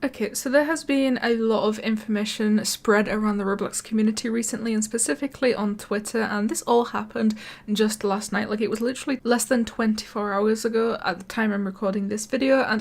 Okay, so there has been a lot of information spread around the Roblox community recently, and specifically on Twitter, and this all happened just last night. Like, it was literally less than 24 hours ago at the time I'm recording this video, and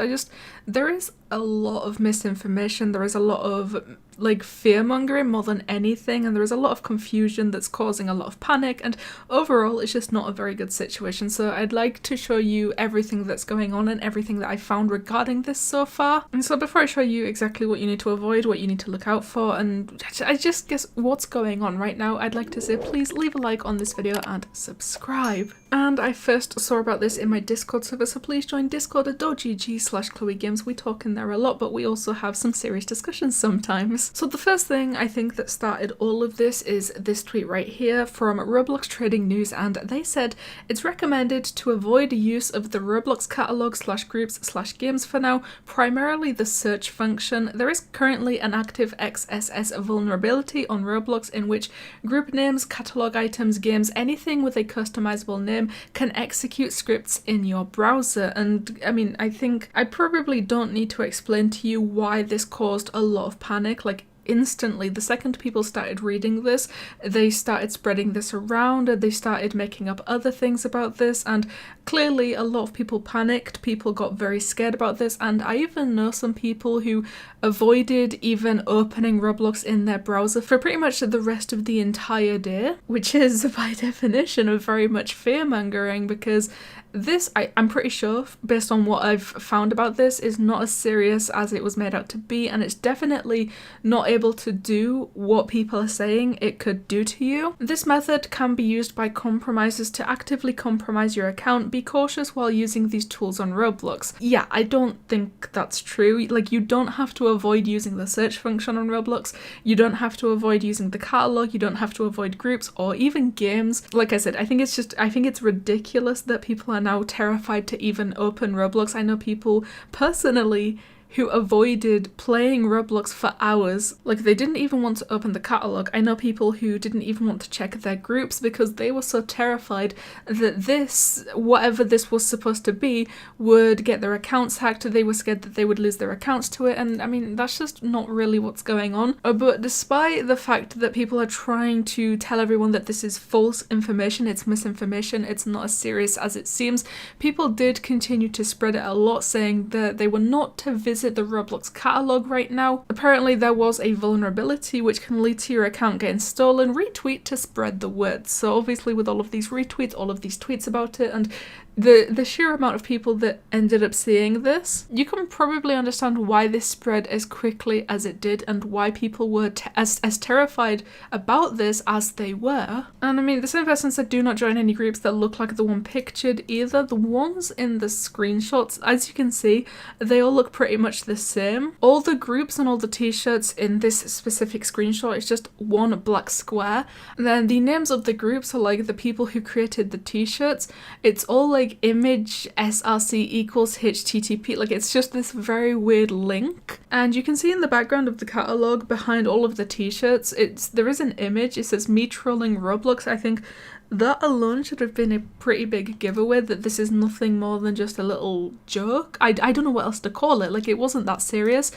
there is a lot of misinformation, there is a lot of like fear-mongering more than anything, and there is a lot of confusion that's causing a lot of panic, and overall it's just not a very good situation. So I'd like to show you everything that's going on and everything that I found regarding this so far. And so before I show you exactly what you need to avoid, what you need to look out for, and I just guess what's going on right now, I'd like to say please leave a like on this video and subscribe. And I first saw about this in my Discord server, so please join discord.gg/chloegames. We talk in there a lot, but we also have some serious discussions sometimes. So the first thing I think that started all of this is this tweet right here from Roblox Trading News, and they said it's recommended to avoid use of the Roblox catalog /groups/games for now, primarily the search function. There is currently an active XSS vulnerability on Roblox in which group names, catalog items, games, anything with a customizable name can execute scripts in your browser. And I mean, I think I probably don't need to explain to you why this caused a lot of panic. Like, instantly, the second people started reading this, they started spreading this around, and they started making up other things about this, and clearly a lot of people panicked, people got very scared about this, and I even know some people who avoided even opening Roblox in their browser for pretty much the rest of the entire day, which is by definition of very much fear-mongering, because this, I'm pretty sure, based on what I've found about this, is not as serious as it was made out to be, and it's definitely not able to do what people are saying it could do to you. This method can be used by compromisers to actively compromise your account. Be cautious while using these tools on Roblox. Yeah, I don't think that's true. Like, you don't have to avoid using the search function on Roblox, you don't have to avoid using the catalog, you don't have to avoid groups or even games. Like I said, I think it's ridiculous that people are now terrified to even open Roblox. I know people personally who avoided playing Roblox for hours. Like, they didn't even want to open the catalogue. I know people who didn't even want to check their groups because they were so terrified that this, whatever this was supposed to be, would get their accounts hacked. They were scared that they would lose their accounts to it, and I mean, that's just not really what's going on. But despite the fact that people are trying to tell everyone that this is false information, it's misinformation, it's not as serious as it seems, people did continue to spread it a lot, saying that they were not to visit the Roblox catalog right now. Apparently there was a vulnerability which can lead to your account getting stolen. Retweet to spread the word. So obviously with all of these retweets, all of these tweets about it, and the sheer amount of people that ended up seeing this, you can probably understand why this spread as quickly as it did and why people were as terrified about this as they were. And I mean, the same person said do not join any groups that look like the one pictured either. The ones in the screenshots, as you can see, they all look pretty much the same. All the groups and all the t-shirts in this specific screenshot is just one black square. And then the names of the groups are like the people who created the t-shirts. It's all like image src equals http, like it's just this very weird link. And you can see in the background of the catalogue behind all of the t-shirts, there is an image, it says me trolling Roblox. I think that alone should have been a pretty big giveaway that this is nothing more than just a little joke. I don't know what else to call it, like it wasn't that serious.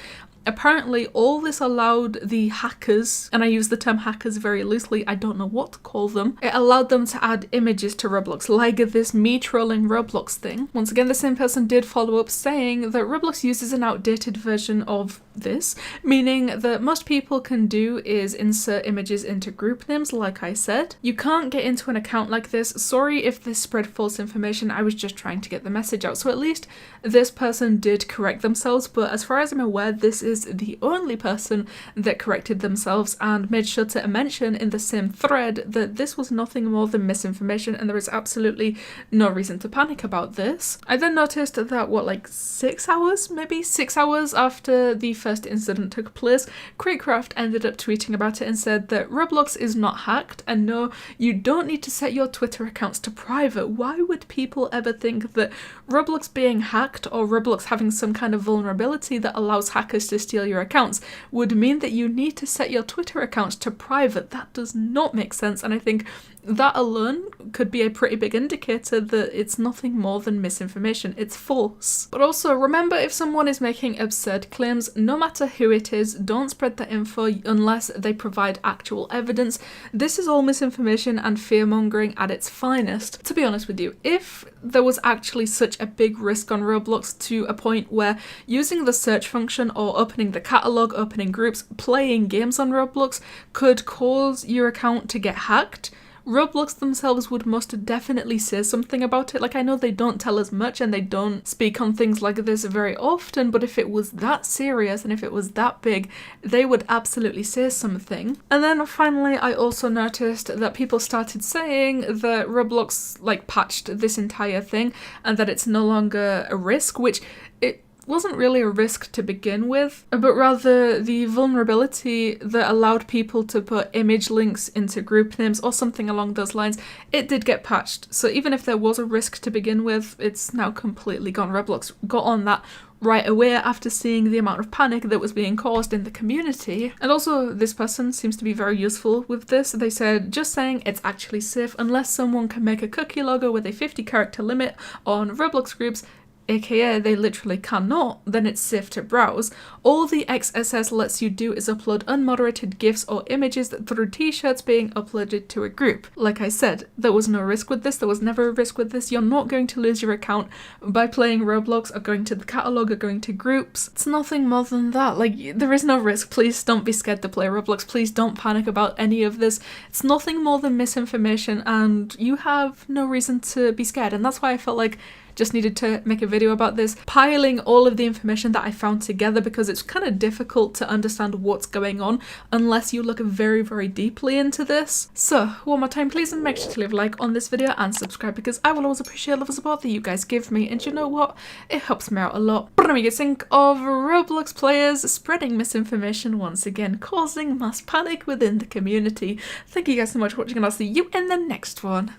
Apparently all this allowed the hackers, and I use the term hackers very loosely, I don't know what to call them, it allowed them to add images to Roblox, like this me trolling Roblox thing. Once again, the same person did follow up saying that Roblox uses an outdated version of this, meaning that most people can do is insert images into group names, like I said. You can't get into an account like this. Sorry if this spread false information, I was just trying to get the message out. So at least this person did correct themselves, but as far as I'm aware, this is the only person that corrected themselves and made sure to mention in the same thread that this was nothing more than misinformation and there is absolutely no reason to panic about this. I then noticed that, like 6 hours, maybe 6 hours after the first incident took place, Cratecraft ended up tweeting about it and said that Roblox is not hacked, and no, you don't need to set your Twitter accounts to private. Why would people ever think that Roblox being hacked or Roblox having some kind of vulnerability that allows hackers to steal your accounts would mean that you need to set your Twitter accounts to private? That does not make sense, and I think that alone could be a pretty big indicator that it's nothing more than misinformation. It's false. But also remember, if someone is making absurd claims, no matter who it is, don't spread that info unless they provide actual evidence. This is all misinformation and fear-mongering at its finest. To be honest with you, if there was actually such a big risk on Roblox to a point where using the search function or opening the catalogue, opening groups, playing games on Roblox could cause your account to get hacked, Roblox themselves would most definitely say something about it. Like, I know they don't tell us much and they don't speak on things like this very often, but if it was that serious and if it was that big, they would absolutely say something. And then finally, I also noticed that people started saying that Roblox patched this entire thing and that it's no longer a risk, which it wasn't really a risk to begin with, but rather the vulnerability that allowed people to put image links into group names or something along those lines. It did get patched, so even if there was a risk to begin with, it's now completely gone. Roblox got on that right away after seeing the amount of panic that was being caused in the community. And also, this person seems to be very useful with this. They said, just saying it's actually safe unless someone can make a cookie logo with a 50-character limit on Roblox groups, aka they literally cannot, then it's safe to browse. All the XSS lets you do is upload unmoderated GIFs or images through t-shirts being uploaded to a group. Like I said, there was no risk with this, there was never a risk with this. You're not going to lose your account by playing Roblox or going to the catalogue or going to groups. It's nothing more than that. There is no risk. Please don't be scared to play Roblox. Please don't panic about any of this. It's nothing more than misinformation and you have no reason to be scared. And that's why I felt like just needed to make a video about this, piling all of the information that I found together, because it's kind of difficult to understand what's going on unless you look very, very deeply into this. So, one more time, please make sure to leave a like on this video and subscribe, because I will always appreciate all the support that you guys give me, and you know what? It helps me out a lot. But what do you think of Roblox players spreading misinformation once again, causing mass panic within the community? Thank you guys so much for watching, and I'll see you in the next one.